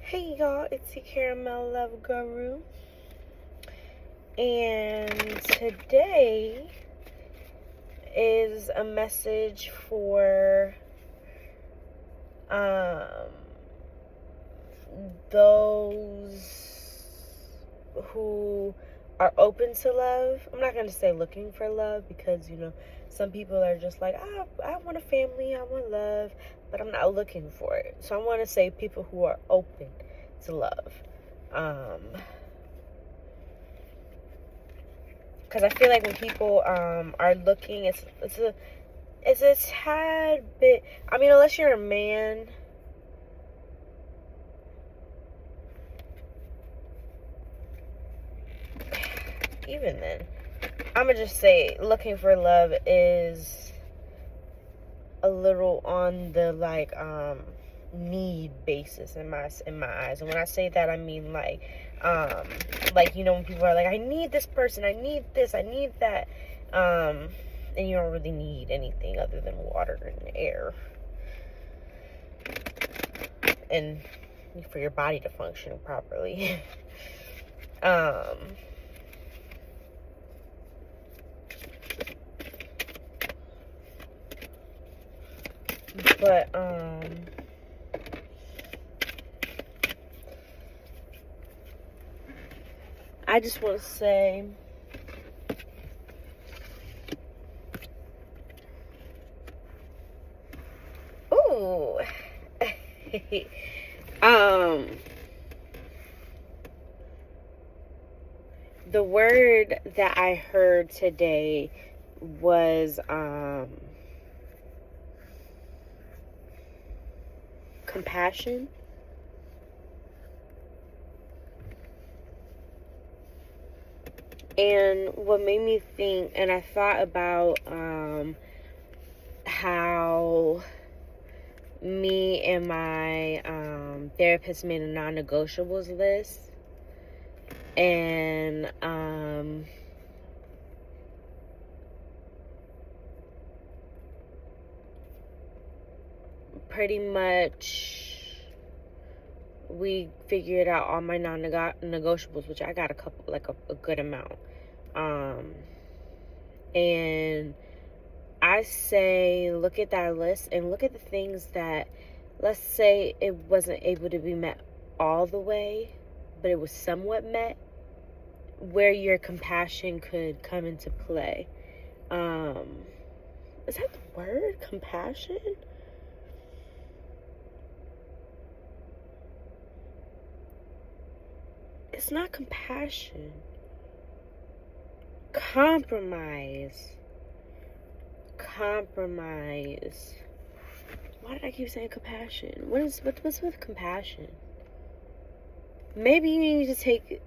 Hey y'all, it's the Caramel Love Guru, and today is a message for those who are open to love. I'm not gonna say looking for love because some people are just like, I want a family, I want love, but I'm not looking for it. So I want to say people who are open to love. Because I feel like when people are looking, it's a tad bit. I mean, unless you're a man, even then, I'm gonna just say looking for love is a little on the need basis in my eyes. And when I say that, I mean like when people are like, I need this person, I need this, I need that, and you don't really need anything other than water and air and for your body to function properly. But I just want to say, ooh, the word that I heard today was compassion. And what made me think, and I thought about how me and my therapist made a non-negotiables list, and pretty much we figured out all my non-negotiables, which I got a couple, like a good amount. And I say, look at that list and look at the things that, let's say it wasn't able to be met all the way, but it was somewhat met, where your compassion could come into play. Is that the word? Compassion? It's not compassion. Compromise. Why did I keep saying compassion? What's with compassion? Maybe you need to take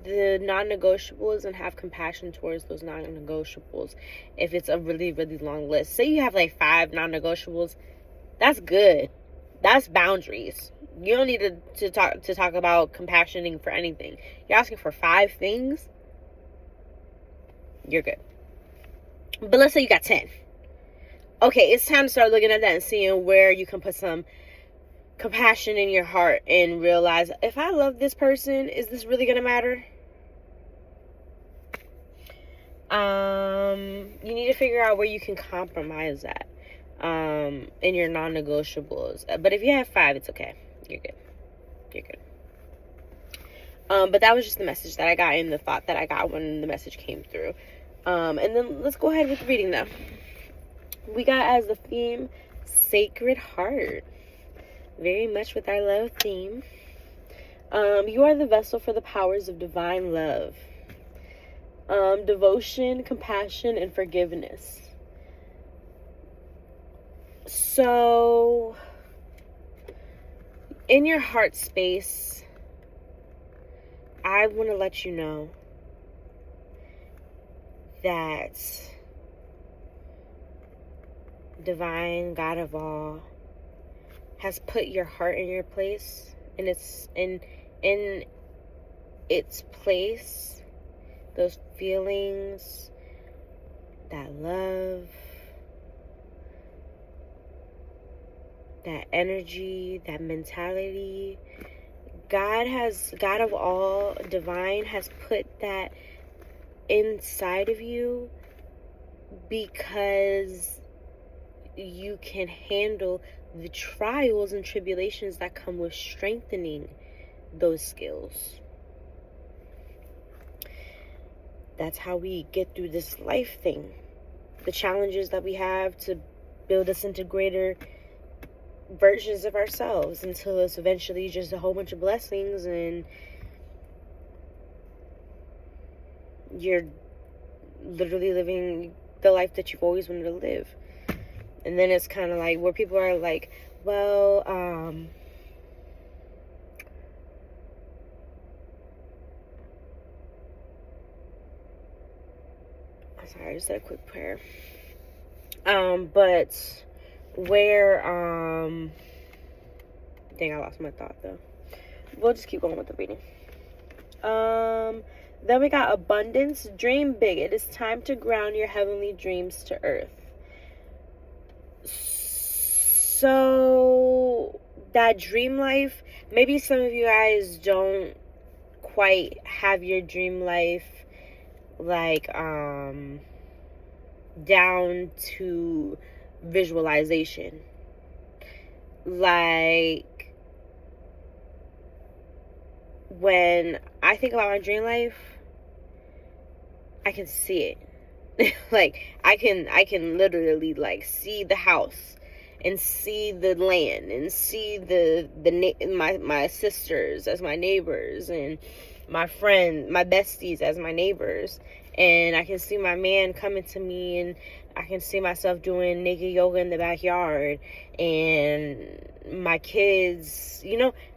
the non-negotiables and have compassion towards those non-negotiables. If it's a really, really long list, say you have like 5 non-negotiables, that's good. That's boundaries. You don't need to talk about compassioning for anything. You're asking for 5 things, you're good. But let's say you got 10. Okay, it's time to start looking at that and seeing where you can put some compassion in your heart and realize, if I love this person, is this really gonna matter? You need to figure out where you can compromise that in your non-negotiables. But if you have 5, it's okay. You're good. But that was just the message that I got and the thought that I got when the message came through. And then let's go ahead with the reading though. We got as the theme Sacred Heart. Very much with our love theme. You are the vessel for the powers of divine love. Devotion, compassion, and forgiveness. So, in your heart space, I want to let you know that divine God of all has put your heart in your place, and it's in its place. Those feelings, that love, that energy, that mentality, God of all divine has put that inside of you because you can handle the trials and tribulations that come with strengthening those skills. That's how we get through this life thing. The challenges that we have to build us into greater versions of ourselves until it's eventually just a whole bunch of blessings and you're literally living the life that you've always wanted to live. And then it's kind of like where people are like, well, I'm sorry, I just said a quick prayer. But where, dang, I lost my thought though. We'll just keep going with the reading. Then we got abundance. Dream big. It is time to ground your heavenly dreams to earth. So that dream life, maybe some of you guys don't quite have your dream life like down to visualization. Like when I think about my dream life, I can see it. Like I can literally like see the house and see the land and see my sisters as my neighbors and my besties as my neighbors, and I can see my man coming to me, and I can see myself doing naked yoga in the backyard, and my kids,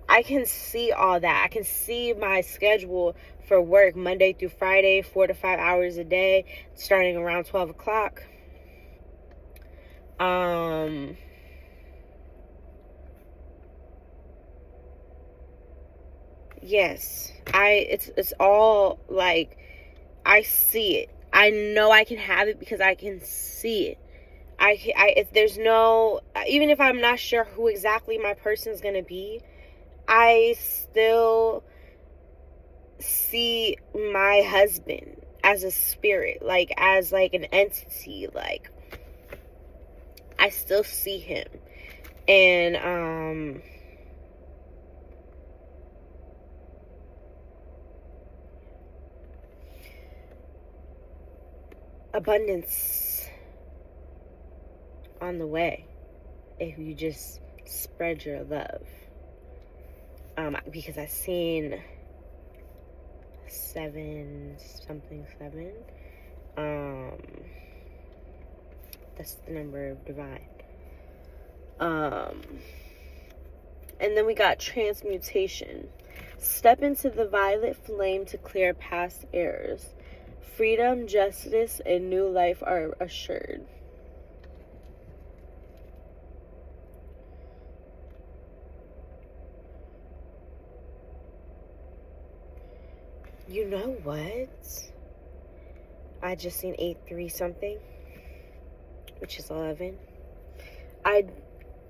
I can see all that. I can see my schedule for work Monday through Friday, 4 to 5 hours a day, starting around 12 o'clock. Yes, it's all like, I see it. I know I can have it because I can see it. If there's no, even if I'm not sure who exactly my person's gonna be, I still see my husband as a spirit, like as like an entity. Like I still see him, and abundance on the way if you just spread your love. Because I seen 7. That's the number of divine. And then we got transmutation. Step into the violet flame to clear past errors. Freedom, justice, and new life are assured. You know what? I just seen 8-3 something, which is 11.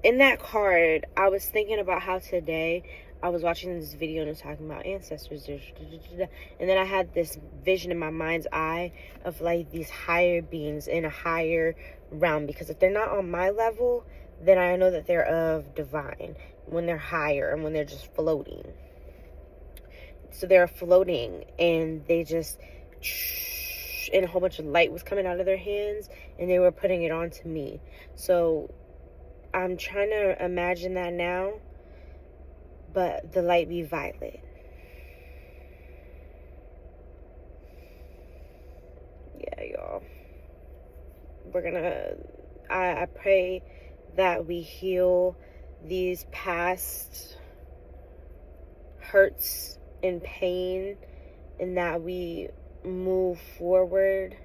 In that card, I was thinking about how today I was watching this video and it was talking about ancestors, and then I had this vision in my mind's eye of like these higher beings in a higher realm, because if they're not on my level, then I know that they're of divine when they're higher and when they're just floating. So they're floating and they just, and a whole bunch of light was coming out of their hands and they were putting it onto me. So I'm trying to imagine that now, but the light be violet. Yeah, y'all. I pray that we heal these past hurts and pain, and that we move forward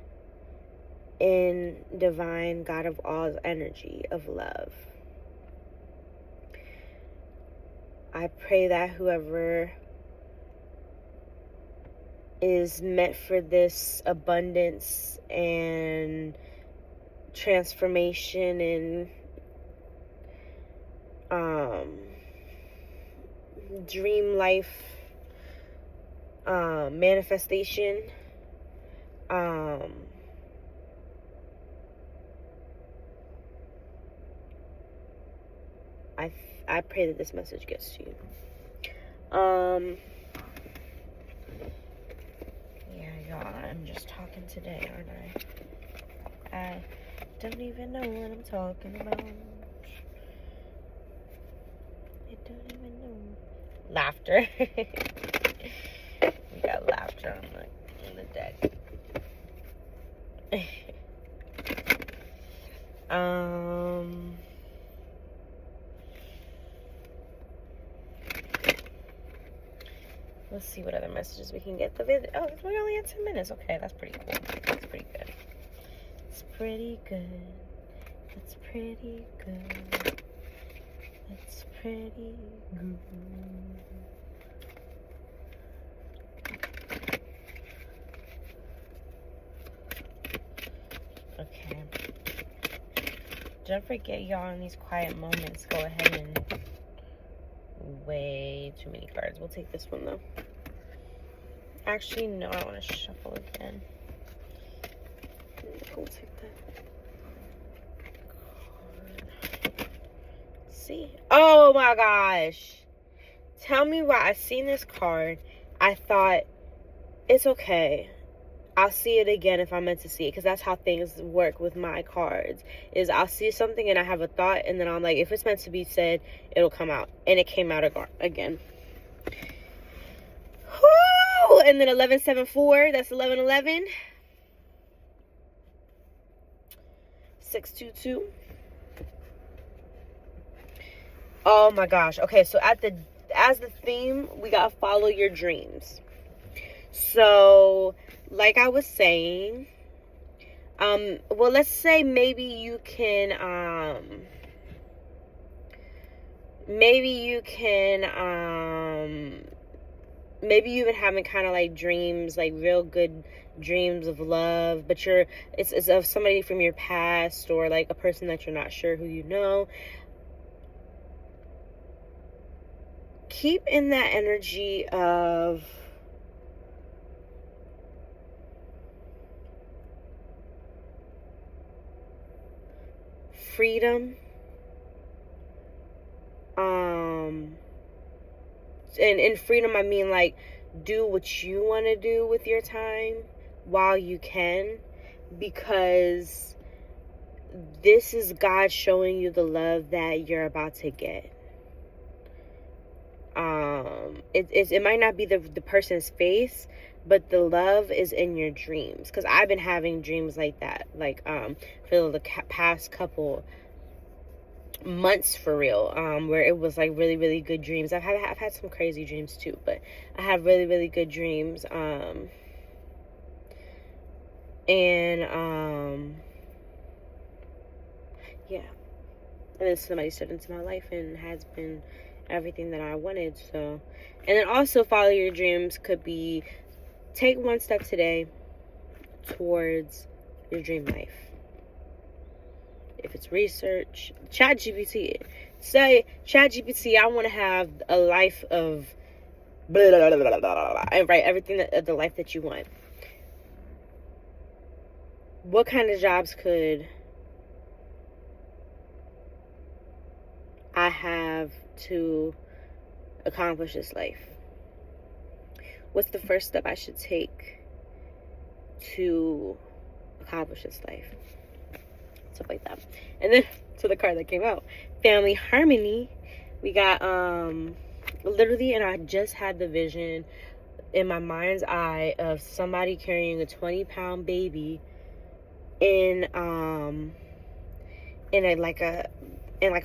in divine God of all's energy of love. I pray that whoever is meant for this abundance and transformation and dream life manifestation. I pray that this message gets to you. Yeah, y'all, I'm just talking today, aren't I? I don't even know what I'm talking about. I don't even know. Laughter. We got laughter on the deck. Let's see what other messages we can get. Oh, we're only at 10 minutes. Okay, that's pretty cool. That's pretty good. It's pretty good. It's pretty good. It's pretty good. Okay. Don't forget, y'all, in these quiet moments, go ahead and way too many cards. We'll take this one, though. Actually, no, I want to shuffle again. We'll take that card. See? Oh, my gosh. Tell me why I seen this card. I thought, it's okay. I'll see it again if I'm meant to see it, because that's how things work with my cards. Is I'll see something and I have a thought, and then I'm like, if it's meant to be said, it'll come out. And it came out again. Whoo! And then 1174, that's 1111. 622. Oh my gosh. Okay, so as the theme, we got follow your dreams. So, like I was saying, well, let's say maybe you maybe you've been having kind of like dreams, like real good dreams of love, but it's of somebody from your past, or like a person that you're not sure who you know. Keep in that energy of freedom, and in freedom I mean like do what you want to do with your time while you can, because this is God showing you the love that you're about to get. It might not be the person's face, but the love is in your dreams, because I've been having dreams like that, like for the past couple months, for real, where it was like really, really good dreams. I've had some crazy dreams too, but I have really, really good dreams. Yeah, and then somebody stepped into my life and has been everything that I wanted. So, and then also follow your dreams could be take one step today towards your dream life. If it's research, ChatGPT. Say, ChatGPT, I want to have a life of blah, blah, blah, blah, blah, blah, and write everything the life that you want. What kind of jobs could I have to accomplish this life? What's the first step I should take to accomplish this life? Stuff like that. And then to the card that came out, family harmony. We got literally, and I just had the vision in my mind's eye of somebody carrying a 20-pound baby in a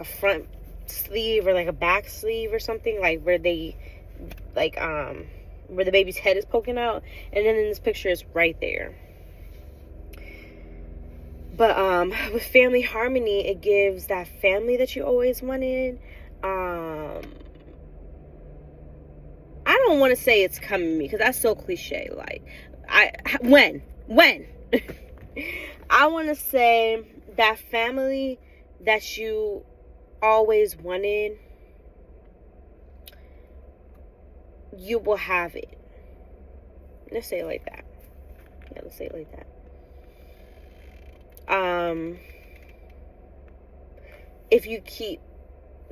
front sleeve or like a back sleeve or something, like where they like where the baby's head is poking out, and then in this picture it's right there. But with family harmony, it gives that family that you always wanted. I don't want to say it's coming to me, because that's so cliche. Like, when I want to say that family that you always wanted you will have it. Let's say it like that. Yeah, let's say it like that. If you keep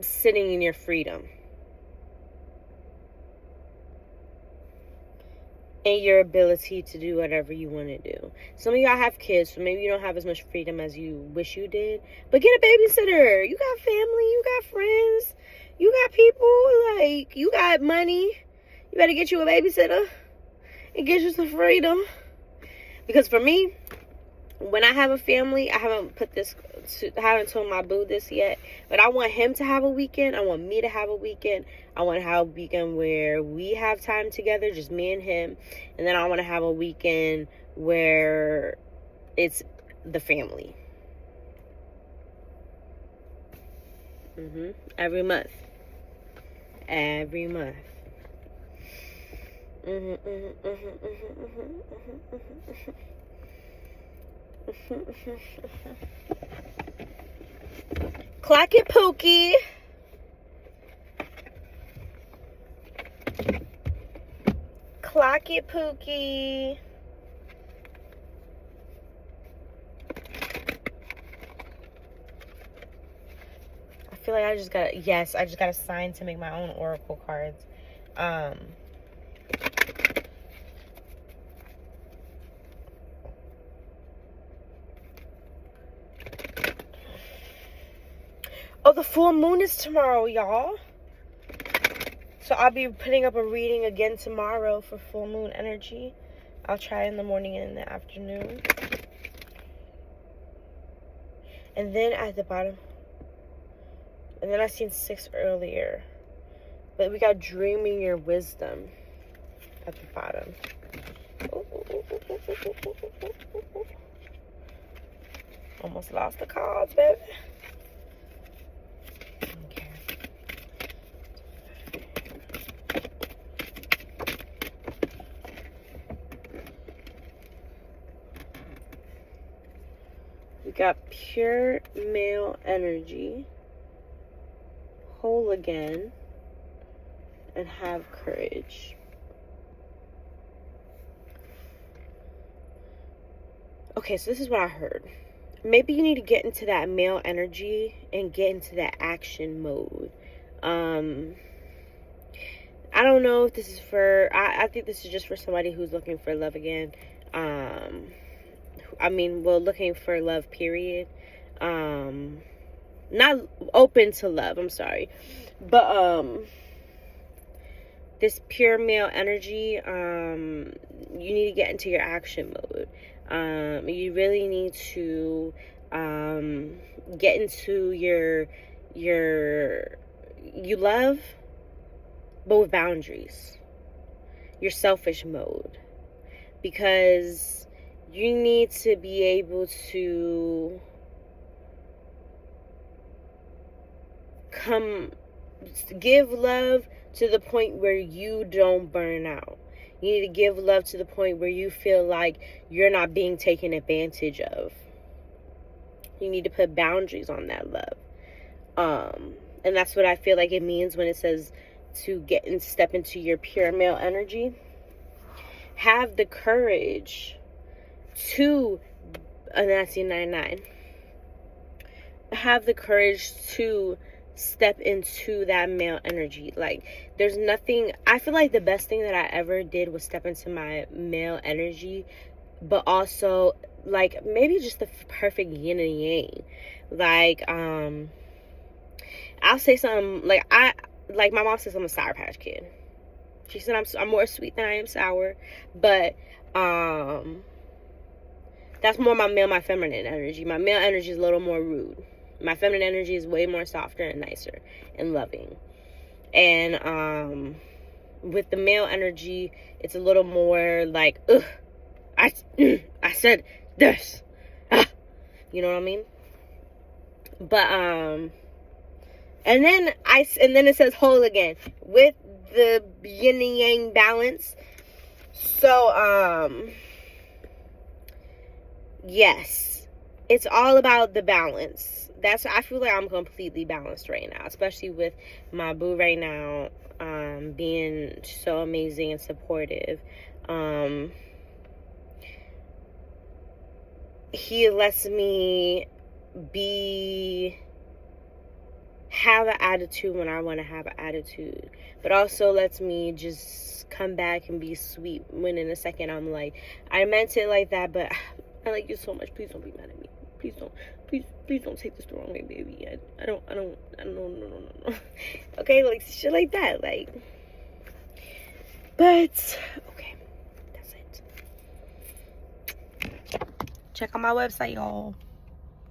sitting in your freedom and your ability to do whatever you want to do. Some of y'all have kids, so maybe you don't have as much freedom as you wish you did. But get a babysitter. You got family, you got friends, you got people, like, you got money. You better get you a babysitter and get you some freedom. Because for me, when I have a family, I haven't told my boo this yet, but I want him to have a weekend. I want me to have a weekend. I want to have a weekend where we have time together, just me and him. And then I want to have a weekend where it's the family. Every month. Every month. Clock it, Pookie. Clock it, Pookie. I feel like I just got a sign to make my own oracle cards. Oh, the full moon is tomorrow, y'all. So I'll be putting up a reading again tomorrow for full moon energy. I'll try in the morning and in the afternoon. And then at the bottom, and then I seen 6 earlier. But we got dreaming your wisdom at the bottom. Almost lost the cards, baby. Okay. We got pure male energy, whole again, and have courage. Okay, so this is what I heard. Maybe you need to get into that male energy and get into that action mode. I don't know if this is for, I think this is just for somebody who's looking for love again. Looking for love, period. Not open to love, I'm sorry. But, this pure male energy, you need to get into your action mode. You really need to get into your you love, but with boundaries. Your selfish mode. Because you need to be able to give love to the point where you don't burn out. You need to give love to the point where you feel like you're not being taken advantage of. You need to put boundaries on that love. And that's what I feel like it means when it says to get and step into your pure male energy. Have the courage to, and that's 99. Have the courage to step into that male energy. Like, there's nothing, I feel like the best thing that I ever did was step into my male energy, but also like maybe just the perfect yin and yang. Like, I'll say something like, my mom says I'm a Sour Patch Kid. She said I'm more sweet than I am sour, but that's more my feminine energy. My male energy is a little more rude. My feminine energy is way more softer and nicer and loving. And with the male energy, it's a little more like, ugh, I said this. Ah, you know what I mean? But and then it says whole again with the yin and yang balance. So yes, it's all about the balance. I feel like I'm completely balanced right now, especially with my boo right now being so amazing and supportive. He lets me have an attitude when I want to have an attitude, but also lets me just come back and be sweet when in a second I'm like, I meant it like that, but I like you so much. Please don't be mad at me. Please don't take this the wrong way, baby. I don't, no. Okay, like shit like that, like. But okay, that's it. Check out my website, y'all.